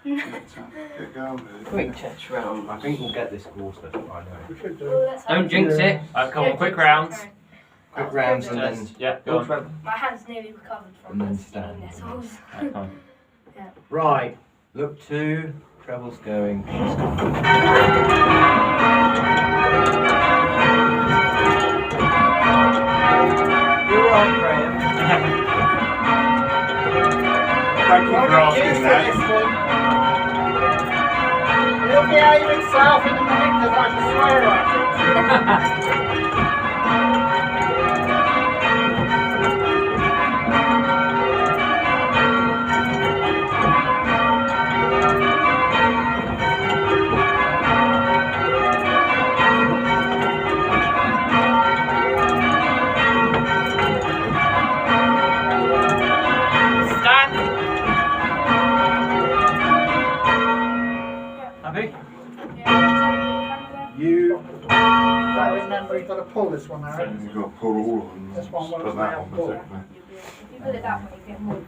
Get going with it. Quick touch round. I think we'll get this course, that's what I know. We should do. Oh, let's Don't jinx it. Come on, quick rounds. Quick rounds and then Yeah, go on. Treble. My hand's nearly recovered from And then the stand. nettles. Right, come on. right. Look two. Treble's going. You're on, Graham. Thank you for asking that. He'll behave himself in a minute because I can swear at him. Happy? You. But remember, you've got to pull this one out. You've got to pull all of them. This one won't Put stay that on on the pull. thick one. If you put it that way, you get more.